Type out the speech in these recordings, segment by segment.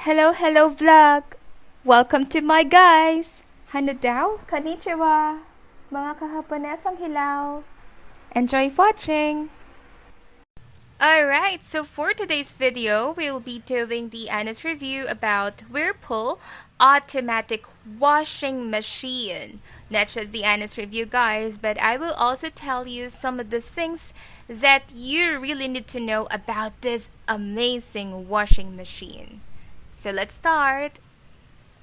Hello vlog! Welcome to my guys! Ano daw? Konnichiwa! Mga kahaponesang hilaw! Enjoy watching! Alright, so for today's video, we will be doing the honest review about Whirlpool automatic washing machine. Not just the honest review, guys, but I will also tell you some of the things that you really need to know about this amazing washing machine. So let's start.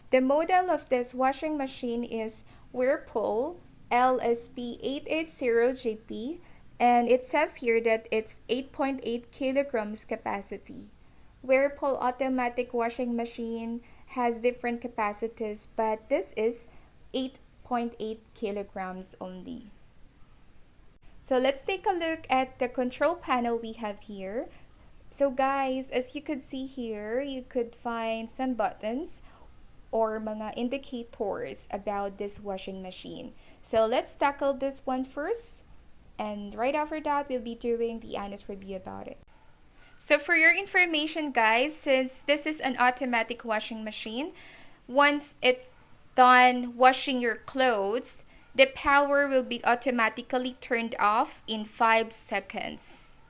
The model of this washing machine is Whirlpool LSP880GP, and it says here that it's 8.8 kilograms capacity. Whirlpool automatic washing machine has different capacities, but this is 8.8 kilograms only. So let's take a look at the control panel we have here. So guys, as you could see here, you could find some buttons or mga indicators about this washing machine. So let's tackle this one first, and right after that we'll be doing the honest review about it. So for your information, guys, since this is an automatic washing machine, once it's done washing your clothes, the power will be automatically turned off in 5 seconds.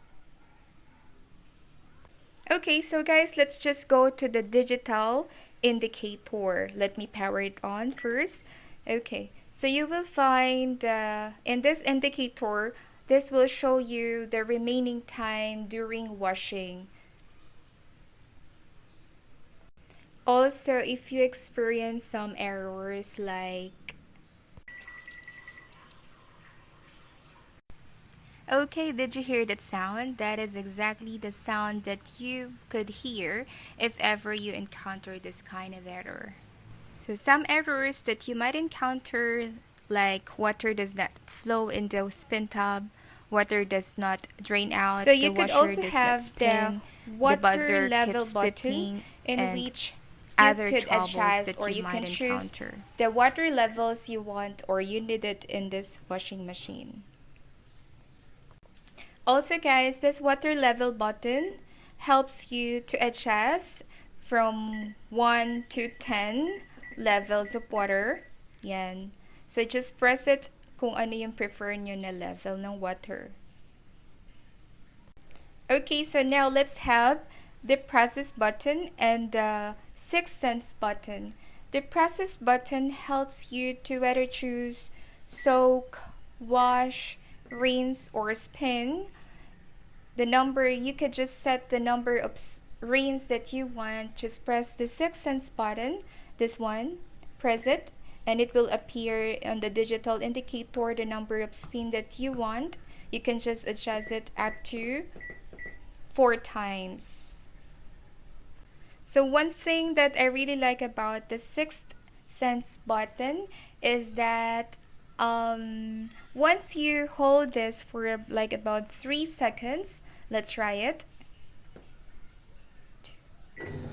Okay, so guys, let's just go to the digital indicator. Let me power it on first. Okay, so you will find in this indicator, this will show you the remaining time during washing. Also, if you experience some errors like okay, did you hear that sound? That is exactly the sound that you could hear if ever you encounter this kind of error. So some errors that you might encounter, like water does not flow in the spin tub, water does not drain out, so you could also have the water level button in which you could adjust or you can choose the water levels you want or you need it in this washing machine. Also guys, this water level button helps you to adjust from 1 to 10 levels of water. Yan. So just press it kung ano yung prefer nyo na level ng water. Okay, so now let's have the process button and the 6 cents button. The process button helps you to whether choose soak, wash, rinse, or spin. The number, you could just set the number of rinse that you want. Just press the 6 cents button, this one, press it, and it will appear on the digital indicator the number of spin that you want. You can just adjust it up to 4 times. So one thing that I really like about the 6 cents button is that once you hold this for like about 3 seconds, let's try it.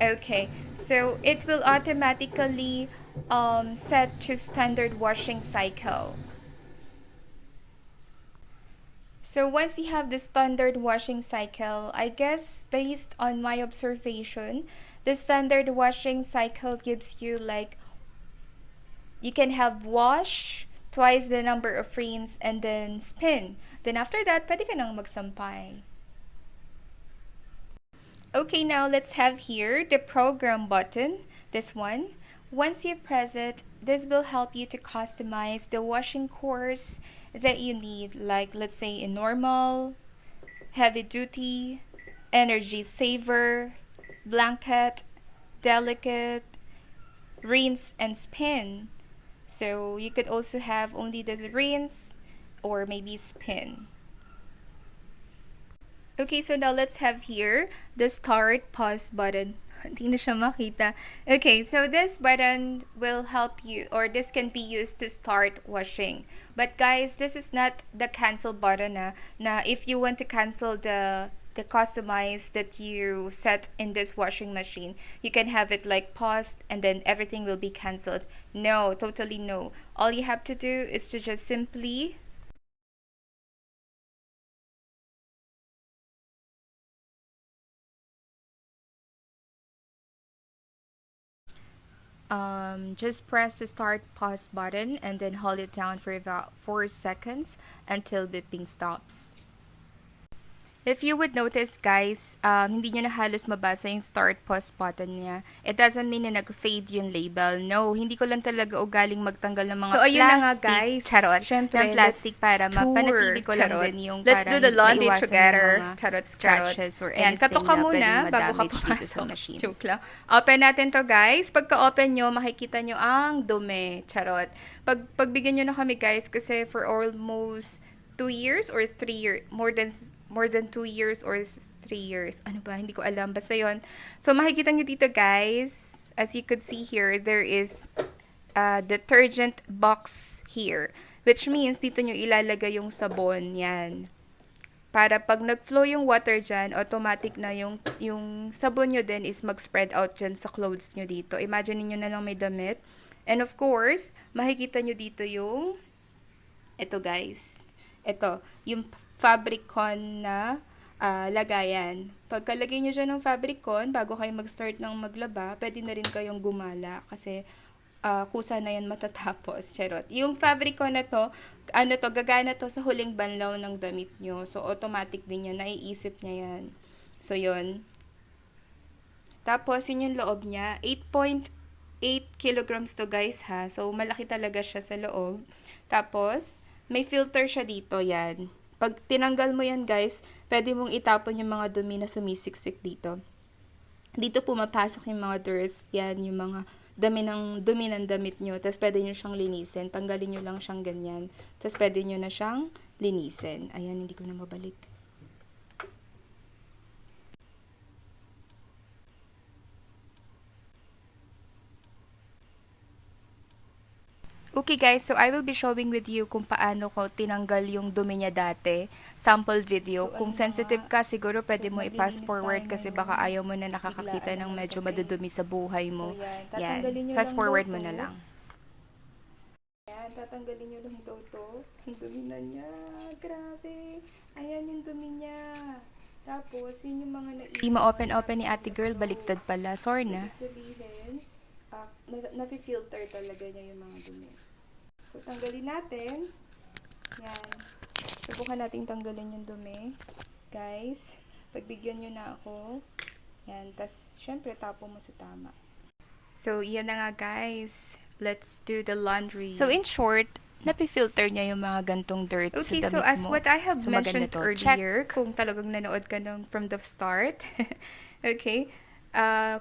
Okay, so it will automatically set to standard washing cycle. So once you have the standard washing cycle, I guess based on my observation, the standard washing cycle gives you like, you can have wash, twice the number of rinse, and then spin. Then after that, pwede ka nang magsampay. Okay, now let's have here the program button, this one. Once you press it, this will help you to customize the washing course that you need, like let's say in normal, heavy duty, energy saver, blanket, delicate, rinse, and spin. So you could also have only the rinse or maybe spin. Okay, so now let's have here the start pause button. Hindi na siya makita. Okay, so this button will help you, or this can be used to start washing. But guys, this is not the cancel button na if you want to cancel the customize that you set in this washing machine, you can have it like paused and then everything will be canceled. No, totally no. All you have to do is to just simply just press the start pause button and then hold it down for about 4 seconds until beeping stops. If you would notice guys, hindi nyo na halos mabasa yung start pause button niya. It doesn't mean na nag-fade yung label. No, hindi ko lang talaga ugaling magtanggal ng mga So, ayun plastic, na nga guys. charot, Syempre, ng plastic para mapanatili ko lang charot. din yung Let's parang do the laundry maiwasan together. yung mga Charot, scratches or Ayan, anything katok ka na muna pwedeng bago ka ma-damage dito sa pumasok. machine. Joke lang. Open natin to guys. Pagka-open nyo, makikita nyo ang dumi. Charot. Pagbigyan nyo na kami guys kasi for almost 2 years or 3 years, more than 2 years or 3 years. Ano ba? Hindi ko alam. Basta yun. So, makikita nyo dito, guys. As you could see here, there is a detergent box here. Which means, dito nyo ilalagay yung sabon. Yan. Para pag nag-flow yung water dyan, automatic na yung sabon nyo din is mag-spread out dyan sa clothes nyo dito. Imagine nyo na lang may damit. And of course, makikita nyo dito yung, ito guys. Ito, yung fabric con na lagayan. Pagkalagay nyo dyan ng fabric con, bago kayo mag-start ng maglaba, pwede na rin kayong gumala kasi kusa na yan matatapos. Charot. Yung fabric con na to, gagana to sa huling banlaw ng damit nyo. So, automatic din yan. Naiisip niya yan. So, yun. Tapos, yun yung loob niya. 8.8 kilograms to guys ha. So, malaki talaga siya sa loob. Tapos, may filter siya dito yan. Pag tinanggal mo yan guys, pwede mong itapon yung mga dumi na sumisiksik dito. Dito pumapasok yung mga dirt, yan, yung mga dumi ng damit nyo. Tapos pwede nyo siyang linisin. Tanggalin nyo lang siyang ganyan. Tapos pwede nyo na siyang linisin. Ayan, hindi ko na mabalik. Okay guys, so I will be showing with you kung paano ko tinanggal yung dumi niya dati. Sample video. So, Kung sensitive ka, siguro pwede mo i-pass forward kasi baka ayaw mo na nakakakita ng medyo madudumi sa buhay mo. So, yan. Yan. Pass forward mo na lang. Yan, tatanggalin nyo lang daw to. Ang dumi na niya. Grabe. Ayan yung dumi niya. Tapos, yun yung mga Di ma-open-open ni ate girl, baliktad pala. Sorry na. Sabihin, nafi-filter talaga niya yung mga dumi. So, tanggalin natin. Yan. Subukan natin tanggalin yung dumi. Guys, pagbigyan nyo na ako. Yan. Tapos, syempre, tapo mo sa tama. So, yan na nga guys. Let's do the laundry. So in short, napi-filter niya yung mga gantong dirt sa damit mo. Okay, so as what I have So, mentioned maganda to. earlier, kung talagang nanood ka nung from the start, okay,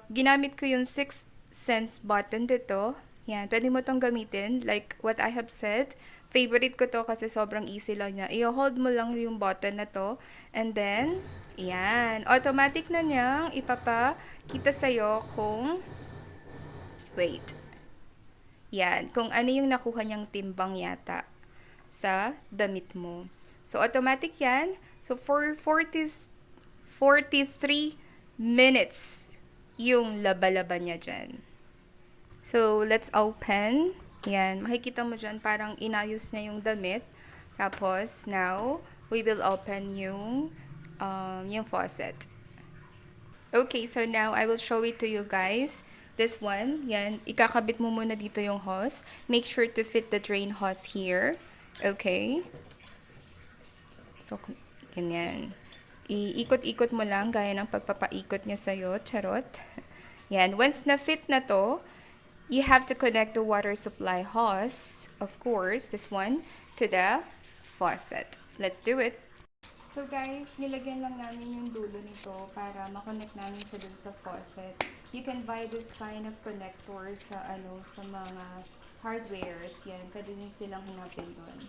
ginamit ko yung 6 cents button dito. Yan, pwede mo tong gamitin. Like what I have said, favorite ko to kasi sobrang easy lang niya. I-hold mo lang yung button na to. And then, yan, automatic na niyang ipapakita sa'yo kung, wait, yan, kung ano yung nakuha niyang timbang yata sa damit mo. So, automatic yan. So, for 43 minutes yung laba-laba niya dyan. So, let's open. Yan, makikita mo dyan, parang inayos niya yung damit. Tapos, now, we will open yung faucet. Okay, so now, I will show it to you guys. This one, yan, ikakabit mo muna dito yung hose. Make sure to fit the drain hose here. Okay. So, ganyan. Iikot-ikot mo lang, gaya ng pagpapaikot niya sa'yo. Charot. Yan, once na-fit na to, you have to connect the water supply hose, of course, this one, to the faucet. Let's do it. So guys, nilagyan lang namin yung dulo nito para makonect namin siya dun sa faucet. You can buy this kind of connector sa sa mga hardwares. Yan, pwede nyo silang hanapin dun.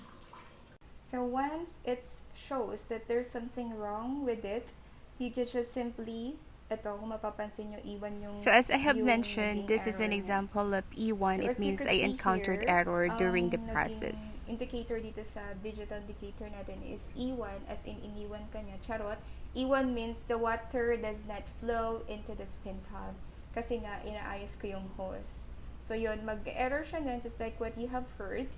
So once it shows that there's something wrong with it, you can just simply, kung mapapansin nyo, iwan yung... So as I have mentioned, this is an example of E1. So it means I encountered here, error during the process. Indicator dito sa digital indicator natin is E1, as in iniwan ka niya. Charot. E1 means the water does not flow into the spin tub. Kasi nga, inaayos ko yung hose. So yun, mag-error siya nun, just like what you have heard.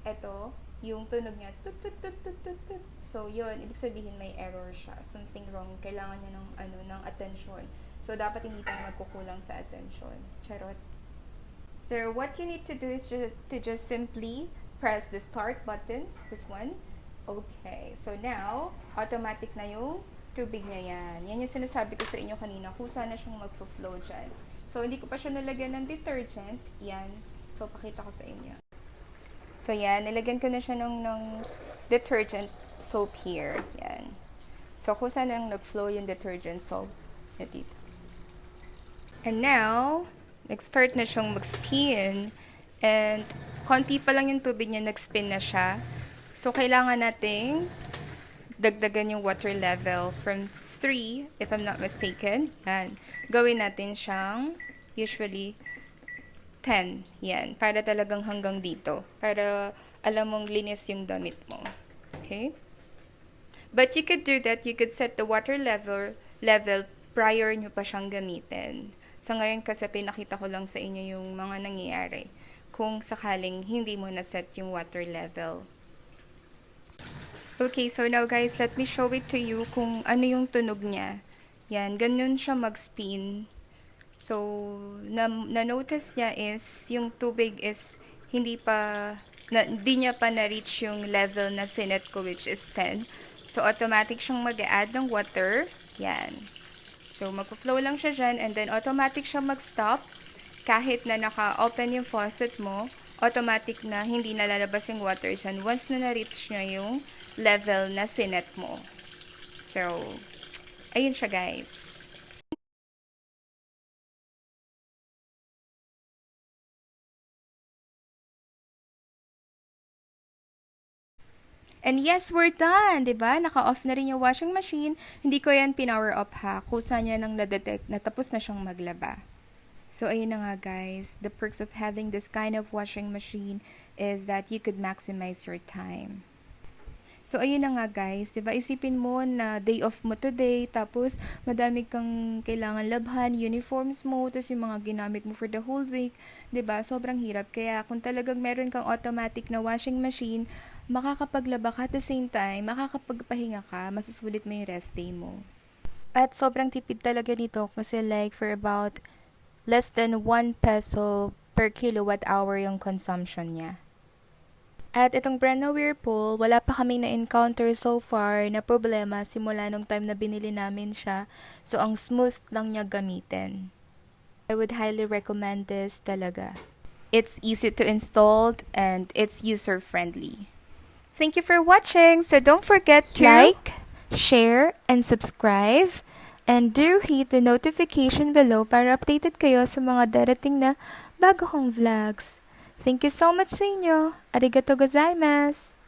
Ito, yung tunog niya, tut tut tut tut tut tut. So yun, ibig sabihin may error siya, something wrong, kailangan niya ng attention. So dapat hindi tayo magkukulang sa attention. Charot. So what you need to do is just simply press the start button, this one. Okay, so now, automatic na yung tubig niya yan. Yan yung sinasabi ko sa inyo kanina, kusa na siyang magpo-flow dyan. So, hindi ko pa siya nalagyan ng detergent. Yan. So, pakita ko sa inyo. So, yan. Nilagyan ko na siya ng detergent soap here. Yan. So, kusa nang nag-flow yung detergent soap na dito. And now, nag-start na siyang mag-spin. And, konti pa lang yung tubig niya, nag-spin na siya. So, kailangan nating dagdagan yung water level from 3, if I'm not mistaken. Yan. Gawin natin siyang, usually, 10. Yan. Para talagang hanggang dito. Para alam mong linis yung damit mo. Okay? But you could do that. You could set the water level prior nyo pa siyang gamitin. Sa ngayon kasi pinakita ko lang sa inyo yung mga nangyayari. Kung sakaling hindi mo na-set yung water level. Okay, so now guys, let me show it to you kung ano yung tunog niya. Yan, ganun siya mag-spin. So, na-notice niya is, yung tubig is, hindi niya pa na-reach yung level na sinet ko, which is 10. So, automatic siyang mag-add ng water. Yan. So, mag-flow lang siya dyan, and then automatic siyang mag-stop. Kahit na naka-open yung faucet mo, automatic na hindi nalalabas yung water dyan once na na-reach niya yung level na sinet mo. So, ayun siya guys. And yes, we're done, 'di ba? Naka-off na rin yung washing machine. Hindi ko 'yan pinower off ha. Kusa niya nang na-detect na tapos na siyang maglaba. So, ayun na nga guys. The perks of having this kind of washing machine is that you could maximize your time. So, ayun na nga guys, 'di ba? Isipin mo na day off mo today, tapos madami kang kailangan labhan, uniforms mo, tapos yung mga ginamit mo for the whole week, 'di ba? Sobrang hirap. Kaya kung talagang meron kang automatic na washing machine, makakapaglaba ka at the same time, makakapagpahinga ka, masusulit mo yung rest day mo. At sobrang tipid talaga nito kasi like for about less than 1 peso per kilowatt hour yung consumption niya. At itong brand na Whirlpool, wala pa kaming na-encounter so far na problema simula nung time na binili namin siya. So, ang smooth lang niya gamitin. I would highly recommend this talaga. It's easy to install and it's user-friendly. Thank you for watching. So, don't forget to like, share, and subscribe. And do hit the notification below para updated kayo sa mga darating na bago kong vlogs. Thank you so much sa inyo. Arigatou gozaimasu.